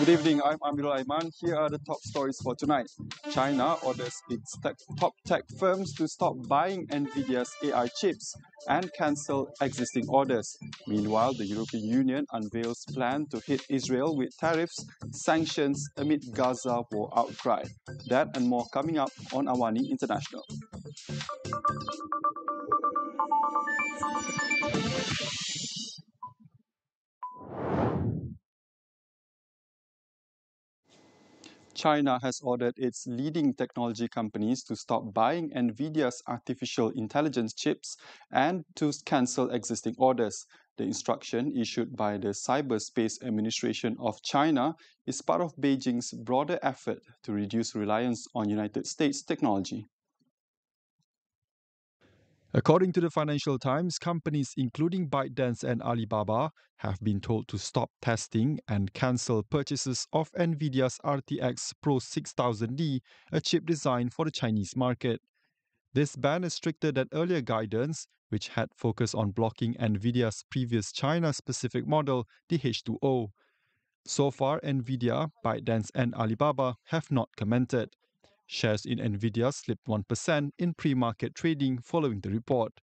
Good evening, I'm Amirul Aiman. Here are the top stories for tonight. China orders its top tech firms to stop buying Nvidia's AI chips and cancel existing orders. Meanwhile, the European Union unveils plan to hit Israel with tariffs, sanctions amid Gaza war outcry. That and more coming up on AWANI International. China has ordered its leading technology companies to stop buying Nvidia's artificial intelligence chips and to cancel existing orders. The instruction issued by the Cyberspace Administration of China is part of Beijing's broader effort to reduce reliance on United States technology. According to the Financial Times, companies including ByteDance and Alibaba have been told to stop testing and cancel purchases of Nvidia's RTX Pro 6000D, a chip designed for the Chinese market. This ban is stricter than earlier guidance, which had focused on blocking Nvidia's previous China-specific model, the H2O. So far, Nvidia, ByteDance and Alibaba have not commented. Shares in Nvidia slipped 1% in pre-market trading following the report.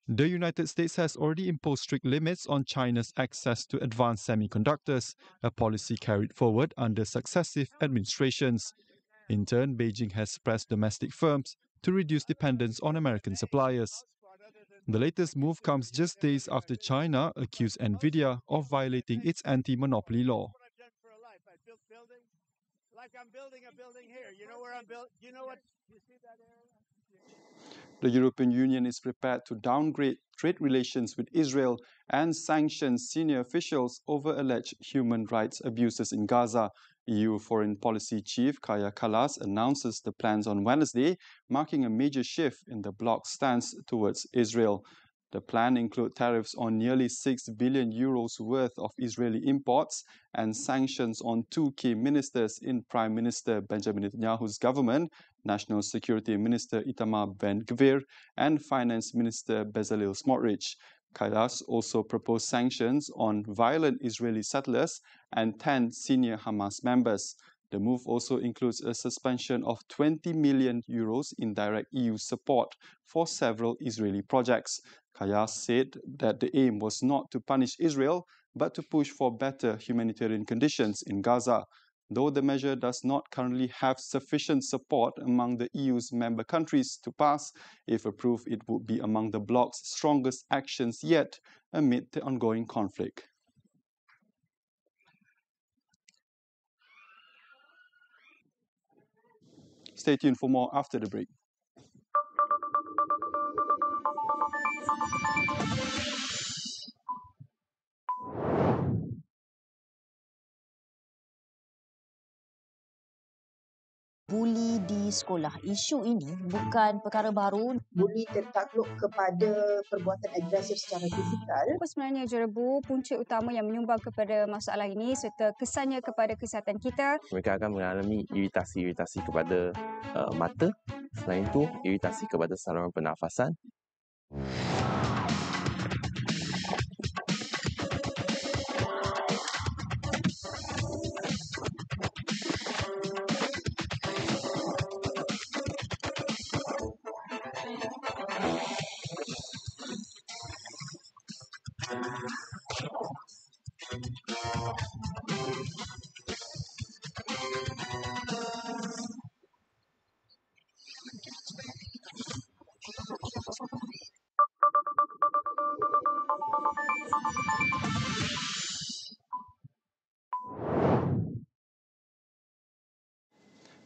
The United States has already imposed strict limits on China's access to advanced semiconductors, a policy carried forward under successive administrations. In turn, Beijing has pressed domestic firms to reduce dependence on American suppliers. The latest move comes just days after China accused Nvidia of violating its anti-monopoly law. Like I'm building a building here. You know where I'm built? You know what? You see that area? The European Union is prepared to downgrade trade relations with Israel and sanction senior officials over alleged human rights abuses in Gaza. EU Foreign Policy Chief Kaja Kallas announces the plans on Wednesday, marking a major shift in the bloc's stance towards Israel. The plan includes tariffs on nearly 6 billion euros worth of Israeli imports and sanctions on two key ministers in Prime Minister Benjamin Netanyahu's government, National Security Minister Itamar Ben-Gvir and Finance Minister Bezalel Smotrich. Kallas also proposed sanctions on violent Israeli settlers and 10 senior Hamas members. The move also includes a suspension of 20 million euros in direct EU support for several Israeli projects. Kallas said that the aim was not to punish Israel, but to push for better humanitarian conditions in Gaza. Though the measure does not currently have sufficient support among the EU's member countries to pass, if approved, it would be among the bloc's strongest actions yet amid the ongoing conflict. Stay tuned for more after the break. Buli di sekolah. Isu ini bukan perkara baru. Buli tertakluk kepada perbuatan agresif secara fizikal. Apa sebenarnya Jurabu punca utama yang menyumbang kepada masalah ini serta kesannya kepada kesihatan kita? Mereka akan mengalami iritasi kepada mata. Selain itu, iritasi kepada saluran pernafasan.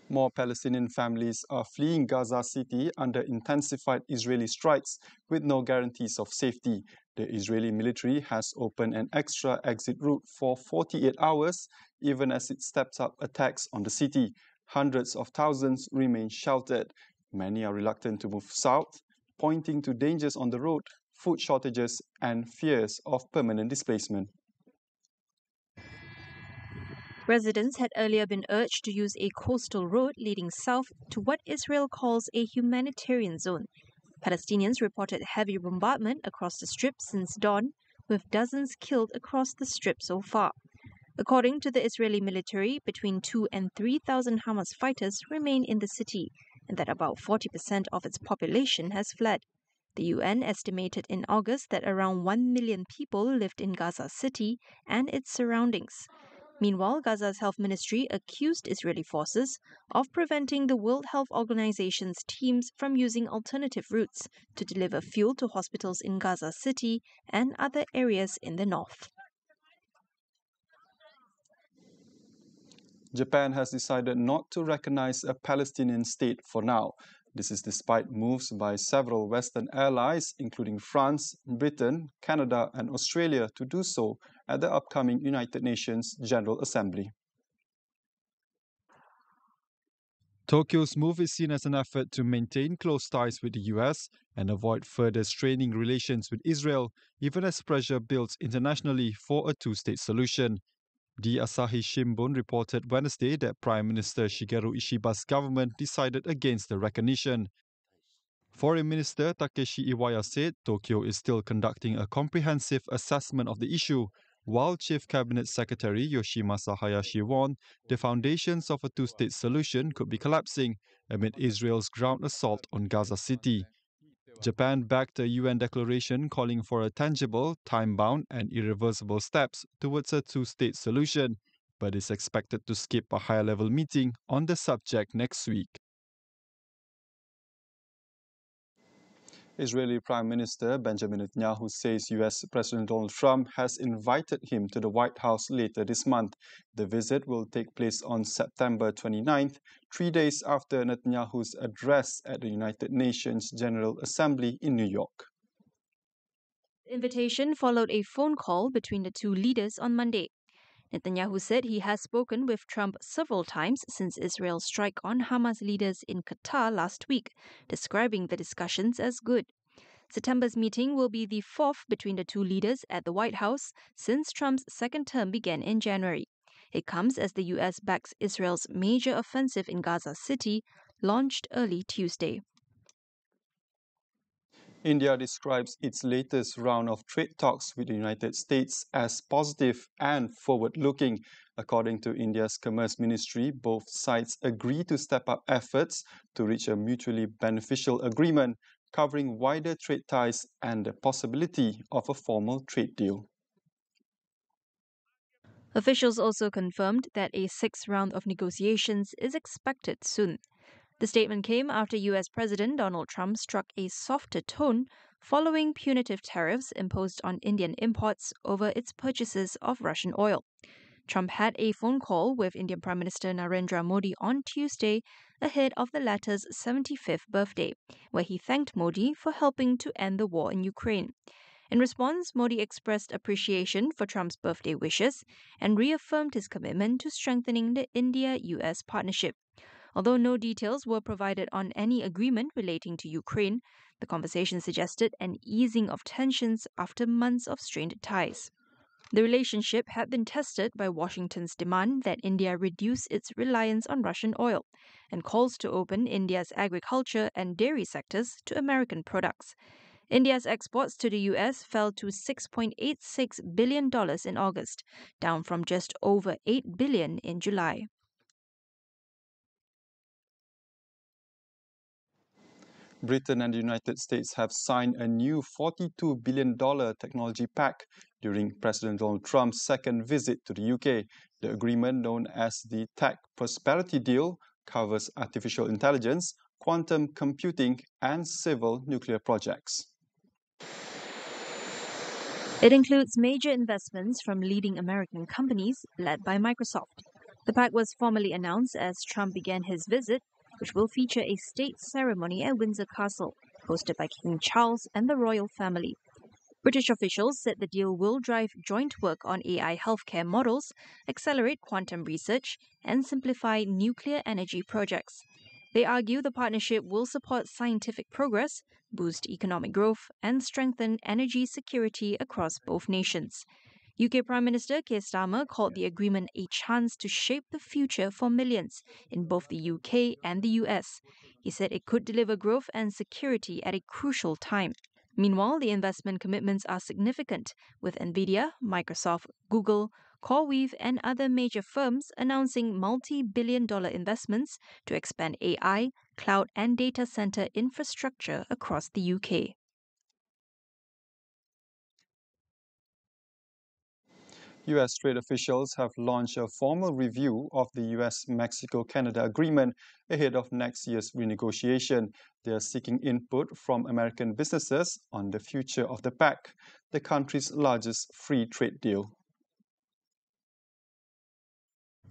More Palestinian families are fleeing Gaza City under intensified Israeli strikes with no guarantees of safety. The Israeli military has opened an extra exit route for 48 hours, even as it steps up attacks on the city. Hundreds of thousands remain sheltered. Many are reluctant to move south, pointing to dangers on the road, food shortages, and fears of permanent displacement. Residents had earlier been urged to use a coastal road leading south to what Israel calls a humanitarian zone. Palestinians reported heavy bombardment across the strip since dawn, with dozens killed across the strip so far. According to the Israeli military, between 2,000 and 3,000 Hamas fighters remain in the city, and that about 40% of its population has fled. The UN estimated in August that around 1 million people lived in Gaza City and its surroundings. Meanwhile, Gaza's health ministry accused Israeli forces of preventing the World Health Organization's teams from using alternative routes to deliver fuel to hospitals in Gaza City and other areas in the north. Japan has decided not to recognize a Palestinian state for now. This is despite moves by several Western allies, including France, Britain, Canada, and Australia, to do so at the upcoming United Nations General Assembly. Tokyo's move is seen as an effort to maintain close ties with the US and avoid further straining relations with Israel, even as pressure builds internationally for a two-state solution. The Asahi Shimbun reported Wednesday that Prime Minister Shigeru Ishiba's government decided against the recognition. Foreign Minister Takeshi Iwaya said Tokyo is still conducting a comprehensive assessment of the issue, while Chief Cabinet Secretary Yoshimasa Hayashi warned the foundations of a two-state solution could be collapsing amid Israel's ground assault on Gaza City. Japan backed a UN declaration calling for a tangible, time-bound, and irreversible steps towards a two-state solution, but is expected to skip a higher-level meeting on the subject next week. Israeli Prime Minister Benjamin Netanyahu says US President Donald Trump has invited him to the White House later this month. The visit will take place on September 29th, 3 days after Netanyahu's address at the United Nations General Assembly in New York. The invitation followed a phone call between the two leaders on Monday. Netanyahu said he has spoken with Trump several times since Israel's strike on Hamas leaders in Qatar last week, describing the discussions as good. September's meeting will be the fourth between the two leaders at the White House since Trump's second term began in January. It comes as the US backs Israel's major offensive in Gaza City, launched early Tuesday. India describes its latest round of trade talks with the United States as positive and forward-looking. According to India's Commerce Ministry, both sides agree to step up efforts to reach a mutually beneficial agreement covering wider trade ties and the possibility of a formal trade deal. Officials also confirmed that a sixth round of negotiations is expected soon. The statement came after US President Donald Trump struck a softer tone following punitive tariffs imposed on Indian imports over its purchases of Russian oil. Trump had a phone call with Indian Prime Minister Narendra Modi on Tuesday ahead of the latter's 75th birthday, where he thanked Modi for helping to end the war in Ukraine. In response, Modi expressed appreciation for Trump's birthday wishes and reaffirmed his commitment to strengthening the India-US partnership. Although no details were provided on any agreement relating to Ukraine, the conversation suggested an easing of tensions after months of strained ties. The relationship had been tested by Washington's demand that India reduce its reliance on Russian oil and calls to open India's agriculture and dairy sectors to American products. India's exports to the US fell to $6.86 billion in August, down from just over $8 billion in July. Britain and the United States have signed a new $42 billion technology pact during President Donald Trump's second visit to the UK. The agreement, known as the Tech Prosperity Deal, covers artificial intelligence, quantum computing, and civil nuclear projects. It includes major investments from leading American companies led by Microsoft. The pact was formally announced as Trump began his visit, which will feature a state ceremony at Windsor Castle, hosted by King Charles and the royal family. British officials said the deal will drive joint work on AI healthcare models, accelerate quantum research, and simplify nuclear energy projects. They argue the partnership will support scientific progress, boost economic growth, and strengthen energy security across both nations. UK Prime Minister Keir Starmer called the agreement a chance to shape the future for millions in both the UK and the US. He said it could deliver growth and security at a crucial time. Meanwhile, the investment commitments are significant, with Nvidia, Microsoft, Google, CoreWeave, and other major firms announcing multi-billion-dollar investments to expand AI, cloud, and data center infrastructure across the UK. US trade officials have launched a formal review of the US-Mexico-Canada agreement ahead of next year's renegotiation. They are seeking input from American businesses on the future of the pact, the country's largest free trade deal.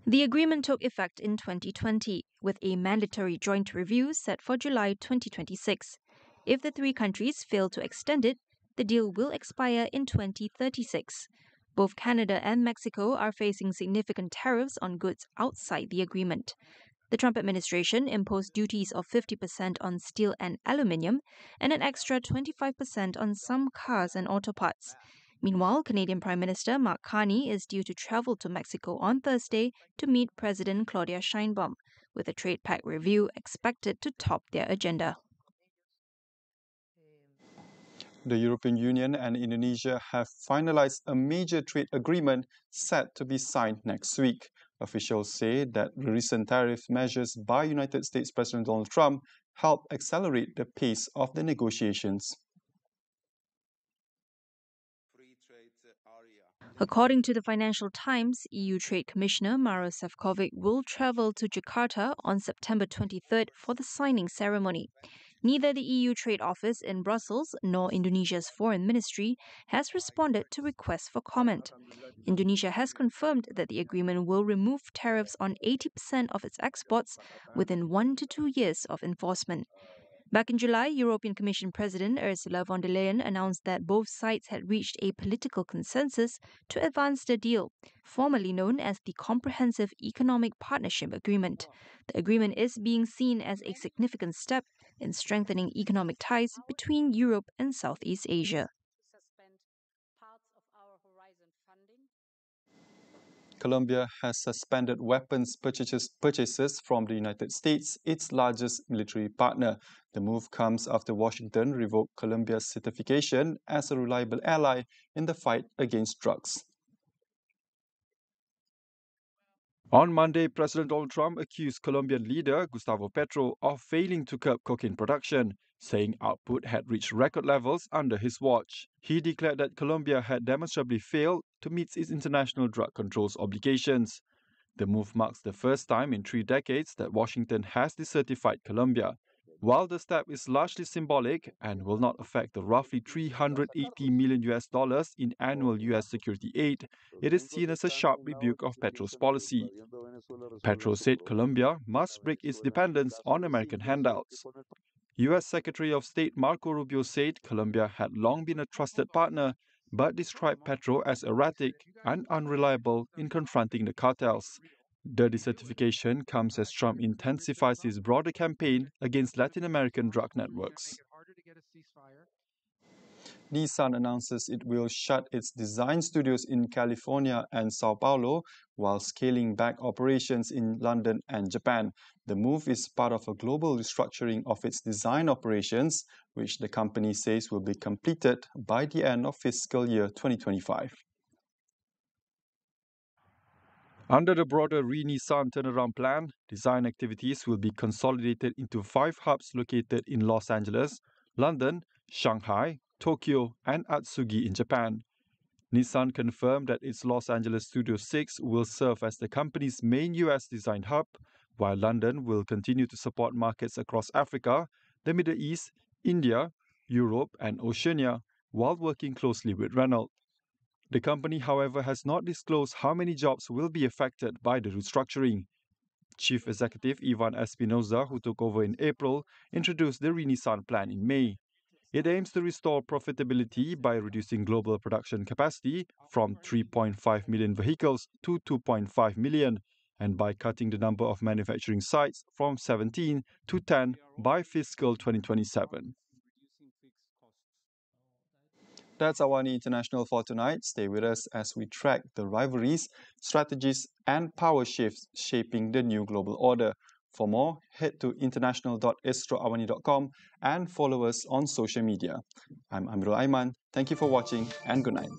The agreement took effect in 2020, with a mandatory joint review set for July 2026. If the three countries fail to extend it, the deal will expire in 2036. Both Canada and Mexico are facing significant tariffs on goods outside the agreement. The Trump administration imposed duties of 50% on steel and aluminium and an extra 25% on some cars and auto parts. Meanwhile, Canadian Prime Minister Mark Carney is due to travel to Mexico on Thursday to meet President Claudia Sheinbaum, with a trade pact review expected to top their agenda. The European Union and Indonesia have finalized a major trade agreement set to be signed next week. Officials say that the recent tariff measures by United States President Donald Trump help accelerate the pace of the negotiations. According to the Financial Times, EU Trade Commissioner Maros Sefcovic will travel to Jakarta on September 23rd for the signing ceremony. Neither the EU Trade Office in Brussels nor Indonesia's Foreign Ministry has responded to requests for comment. Indonesia has confirmed that the agreement will remove tariffs on 80% of its exports within 1 to 2 years of enforcement. Back in July, European Commission President Ursula von der Leyen announced that both sides had reached a political consensus to advance the deal, formerly known as the Comprehensive Economic Partnership Agreement. The agreement is being seen as a significant step in strengthening economic ties between Europe and Southeast Asia. Colombia has suspended weapons purchases from the United States, its largest military partner. The move comes after Washington revoked Colombia's certification as a reliable ally in the fight against drugs. On Monday, President Donald Trump accused Colombian leader Gustavo Petro of failing to curb cocaine production, saying output had reached record levels under his watch. He declared that Colombia had demonstrably failed to meet its international drug controls obligations. The move marks the first time in 3 decades that Washington has decertified Colombia. While the step is largely symbolic and will not affect the roughly $380 million in annual US security aid, it is seen as a sharp rebuke of Petro's policy. Petro said Colombia must break its dependence on American handouts. US Secretary of State Marco Rubio said Colombia had long been a trusted partner, but described Petro as erratic and unreliable in confronting the cartels. The decertification comes as Trump intensifies his broader campaign against Latin American drug networks. Nissan announces it will shut its design studios in California and Sao Paulo while scaling back operations in London and Japan. The move is part of a global restructuring of its design operations, which the company says will be completed by the end of fiscal year 2025. Under the broader Re-Nissan turnaround plan, design activities will be consolidated into 5 hubs located in Los Angeles, London, Shanghai, Tokyo, and Atsugi in Japan. Nissan confirmed that its Los Angeles Studio 6 will serve as the company's main US design hub, while London will continue to support markets across Africa, the Middle East, India, Europe, and Oceania, while working closely with Renault. The company, however, has not disclosed how many jobs will be affected by the restructuring. Chief Executive Ivan Espinosa, who took over in April, introduced the Re-Nissan plan in May. It aims to restore profitability by reducing global production capacity from 3.5 million vehicles to 2.5 million, and by cutting the number of manufacturing sites from 17 to 10 by fiscal 2027. That's AWANI International for tonight. Stay with us as we track the rivalries, strategies, and power shifts shaping the new global order. For more, head to international.astroawani.com and follow us on social media. I'm Amirul Aiman. Thank you for watching and good night.